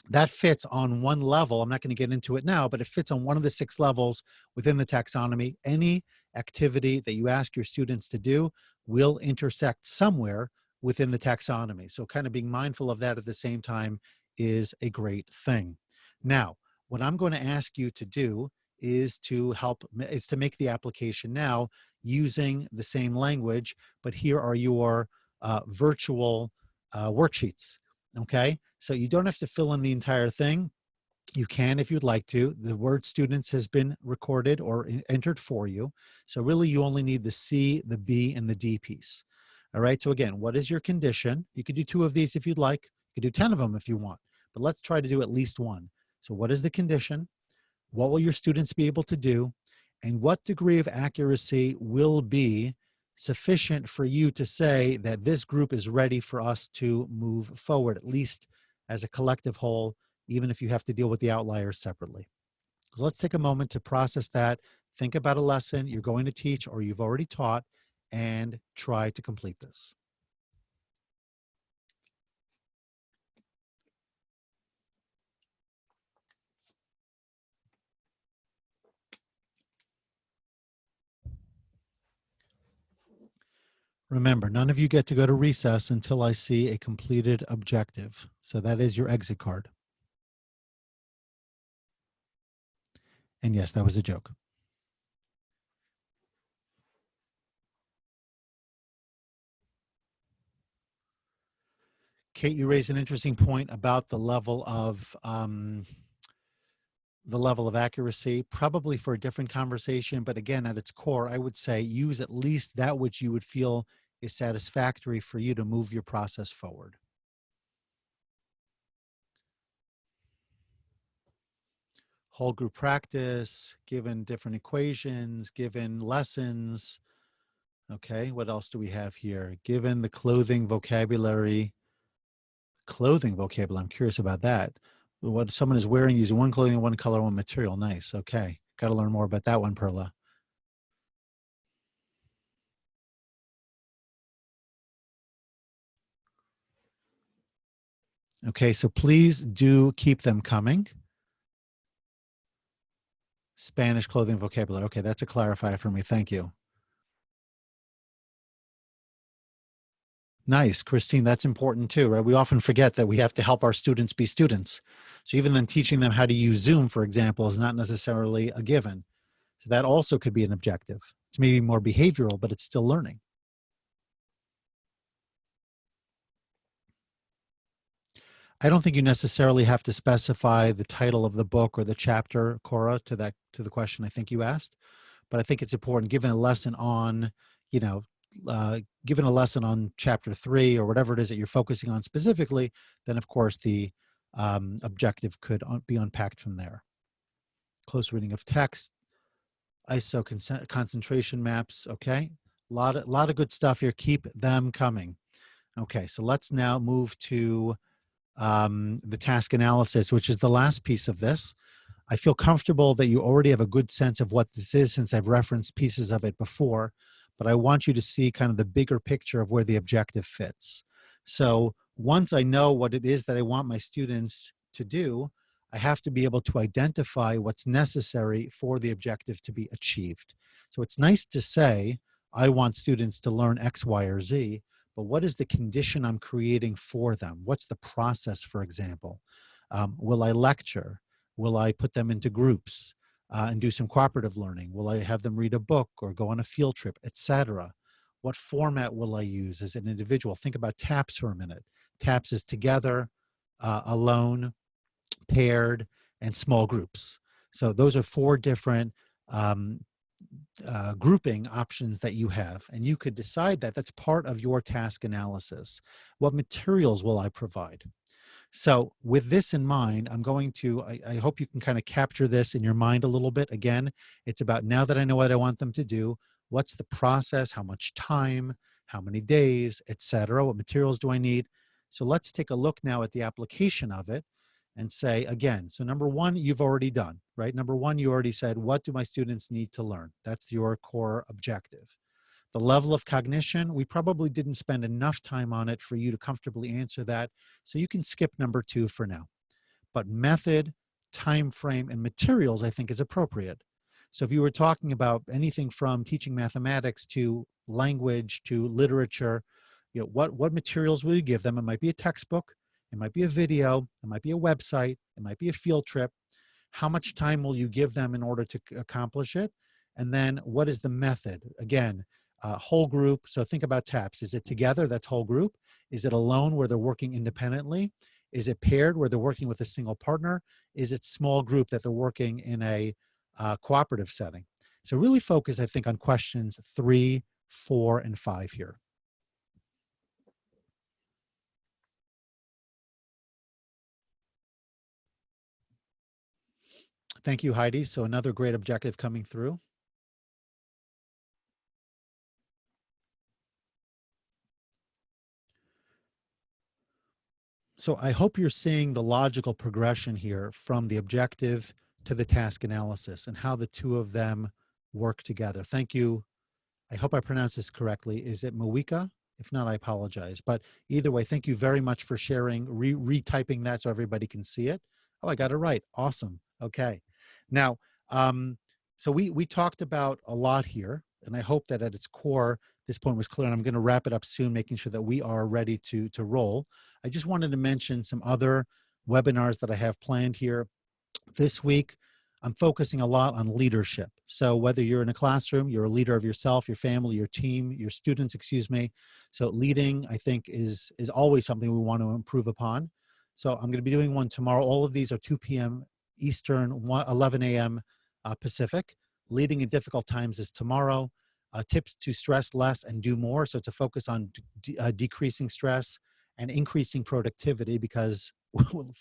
that fits on one level. I'm not going to get into it now, but it fits on one of the 6 levels within the taxonomy. Any activity that you ask your students to do will intersect somewhere within the taxonomy. So kind of being mindful of that at the same time is a great thing. Now, what I'm going to ask you to do is to make the application now using the same language, but here are your virtual worksheets. Okay, so you don't have to fill in the entire thing. You can if you'd like to. The word students has been recorded or entered for you. So really you only need the C, the B, and the D piece. All right, so again, what is your condition? You could do 2 of these if you'd like. You could do 10 of them if you want, but let's try to do at least 1. So what is the condition? What will your students be able to do? And what degree of accuracy will be sufficient for you to say that this group is ready for us to move forward, at least as a collective whole, even if you have to deal with the outliers separately. So let's take a moment to process that. Think about a lesson you're going to teach or you've already taught, and try to complete this. Remember, none of you get to go to recess until I see a completed objective. So that is your exit card. And yes, that was a joke. Kate, you raised an interesting point about the level of accuracy, probably for a different conversation. But again, at its core, I would say use at least that which you would feel is satisfactory for you to move your process forward. Whole group practice, given different equations, given lessons. Okay, what else do we have here? Given the clothing vocabulary. I'm curious about that. What someone is wearing using one clothing, one color, one material. Nice. Okay. Got to learn more about that one, Perla. Okay, so please do keep them coming. Spanish clothing vocabulary. Okay, that's a clarifier for me. Thank you. Nice, Christine, that's important too, right? We often forget that we have to help our students be students. So even then teaching them how to use Zoom, for example, is not necessarily a given. So that also could be an objective. It's maybe more behavioral, but it's still learning. I don't think you necessarily have to specify the title of the book or the chapter, Cora, to the question I think you asked. But I think it's important, given a lesson on, given a lesson on chapter 3 or whatever it is that you're focusing on specifically, then of course the objective could be unpacked from there. Close reading of text, ISO concentration maps. Okay, a lot of good stuff here. Keep them coming. Okay, so let's now move to the task analysis, which is the last piece of this. I feel comfortable that you already have a good sense of what this is since I've referenced pieces of it before, but I want you to see kind of the bigger picture of where the objective fits. So once I know what it is that I want my students to do, I have to be able to identify what's necessary for the objective to be achieved. So it's nice to say, I want students to learn X, Y, or Z, but what is the condition I'm creating for them? What's the process, for example? Will I lecture? Will I put them into groups and do some cooperative learning? Will I have them read a book or go on a field trip, etc.? What format will I use as an individual? Think about TAPS for a minute. TAPS is together, alone, paired, and small groups. So those are 4 different grouping options that you have, and you could decide that that's part of your task analysis. What materials will I provide? So with this in mind, I'm going to, I hope you can kind of capture this in your mind a little bit. Again, it's about, now that I know what I want them to do, what's the process, how much time, how many days, etc. What materials do I need? So let's take a look now at the application of it and say, again, so number one, you've already done, right? Number one, you already said, what do my students need to learn? That's your core objective. The level of cognition, we probably didn't spend enough time on it for you to comfortably answer that. So you can skip number two for now. But method, time frame, and materials, I think, is appropriate. So if you were talking about anything from teaching mathematics to language to literature, what materials will you give them? It might be a textbook, it might be a video, it might be a website, it might be a field trip. How much time will you give them in order to accomplish it? And then what is the method? Again, whole group. So think about TAPS. Is it together? That's whole group. Is it alone where they're working independently? Is it paired where they're working with a single partner? Is it small group that they're working in a cooperative setting? So really focus, I think, on questions 3, 4, and 5 here. Thank you, Heidi. So another great objective coming through. So I hope you're seeing the logical progression here from the objective to the task analysis and how the two of them work together. Thank you. I hope I pronounced this correctly. Is it Mawika? If not, I apologize. But either way, thank you very much for sharing, retyping that so everybody can see it. Oh, I got it right. Awesome. Okay. Now, so we talked about a lot here, and I hope that at its core, this point was clear, and I'm going to wrap it up soon, making sure that we are ready to roll. I just wanted to mention some other webinars that I have planned here. This week, I'm focusing a lot on leadership. So whether you're in a classroom, you're a leader of yourself, your family, your team, your students, excuse me. So leading, I think, is always something we want to improve upon. So I'm going to be doing one tomorrow. All of these are 2 p.m. Eastern, 11 a.m. Pacific. Leading in difficult times is tomorrow. Tips to stress less and do more. So to focus on decreasing stress and increasing productivity, because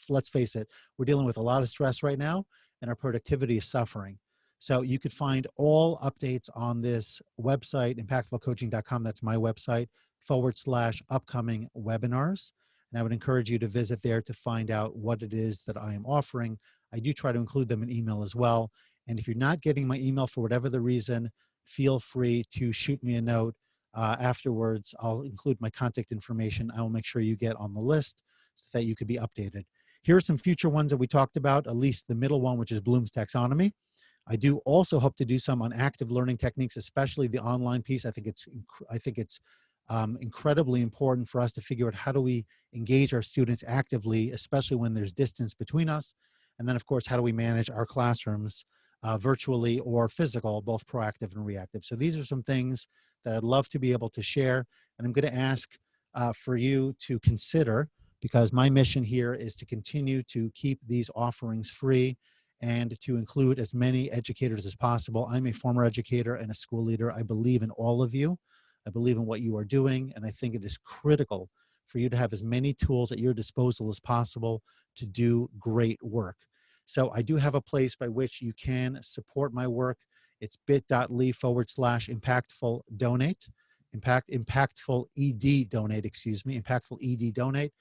let's face it, we're dealing with a lot of stress right now and our productivity is suffering. So you could find all updates on this website, impactfulcoaching.com. That's my website, /upcoming webinars. And I would encourage you to visit there to find out what it is that I am offering. I do try to include them in email as well. And if you're not getting my email for whatever the reason, feel free to shoot me a note afterwards. I'll include my contact information. I will make sure you get on the list so that you could be updated. Here are some future ones that we talked about, at least the middle one, which is Bloom's taxonomy. I do also hope to do some on active learning techniques, especially the online piece. I think it's incredibly important for us to figure out how do we engage our students actively, especially when there's distance between us. And then, of course, how do we manage our classrooms virtually or physical, both proactive and reactive. So these are some things that I'd love to be able to share. And I'm going to ask for you to consider, because my mission here is to continue to keep these offerings free and to include as many educators as possible. I'm a former educator and a school leader. I believe in all of you. I believe in what you are doing, and I think it is critical for you to have as many tools at your disposal as possible to do great work. So I do have a place by which you can support my work. It's bit.ly/impactful donate, impactful ed donate, excuse me, impactful ed donate.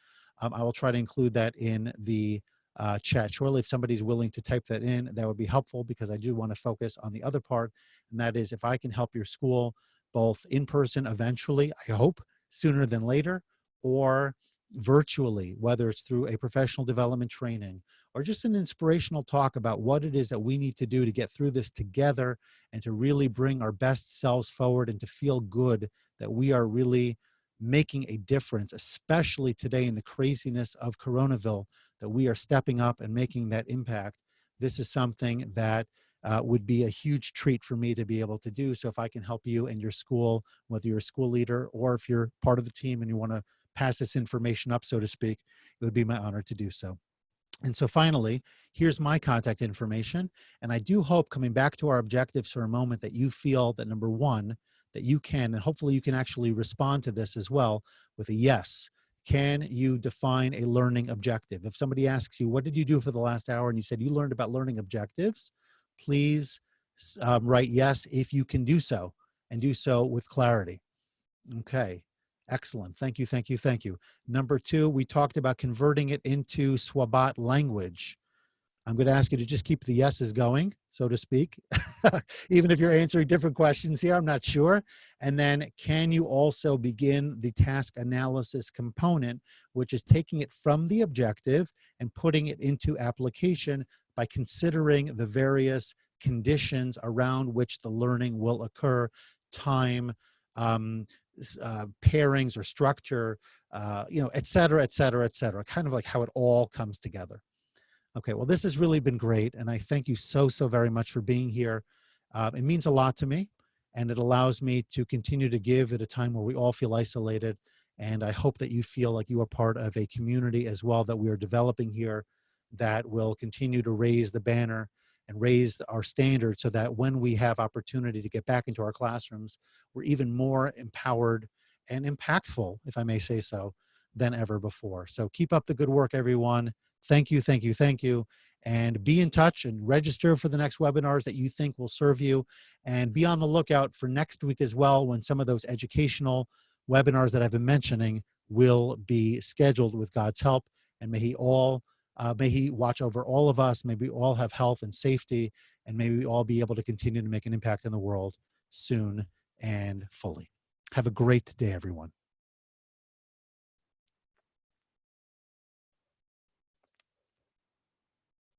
I will try to include that in the chat shortly. If somebody's willing to type that in, that would be helpful, because I do want to focus on the other part, and that is if I can help your school both in person eventually, I hope sooner than later, or virtually, whether it's through a professional development training or just an inspirational talk about what it is that we need to do to get through this together and to really bring our best selves forward and to feel good that we are really making a difference, especially today in the craziness of Coronaville, that we are stepping up and making that impact. This is something that would be a huge treat for me to be able to do. So if I can help you and your school, whether you're a school leader or if you're part of the team and you want to pass this information up, so to speak, it would be my honor to do so. And so finally, here's my contact information. And I do hope, coming back to our objectives for a moment, that you feel that number one, that you can, and hopefully you can actually respond to this as well with a yes. Can you define a learning objective? If somebody asks you, what did you do for the last hour? And you said you learned about learning objectives, please write yes if you can do so, and do so with clarity. Okay. Excellent. Thank you. Thank you. Thank you. Number two, we talked about converting it into Swabat language. I'm going to ask you to just keep the yeses going, so to speak. Even if you're answering different questions here, I'm not sure. And then can you also begin the task analysis component, which is taking it from the objective and putting it into application by considering the various conditions around which the learning will occur: time, um, pairings or structure, et cetera, et cetera, et cetera, kind of like how it all comes together. Okay, well, this has really been great, and I thank you so, so very much for being here. It means a lot to me, and it allows me to continue to give at a time where we all feel isolated, and I hope that you feel like you are part of a community as well that we are developing here that will continue to raise the banner and raise our standards so that when we have opportunity to get back into our classrooms, we're even more empowered and impactful, if I may say so, than ever before. So keep up the good work, everyone. Thank you, thank you, thank you. And be in touch and register for the next webinars that you think will serve you. And be on the lookout for next week as well, when some of those educational webinars that I've been mentioning will be scheduled with God's help. And may He watch over all of us. May we all have health and safety, and may we all be able to continue to make an impact in the world soon and fully. Have a great day, everyone.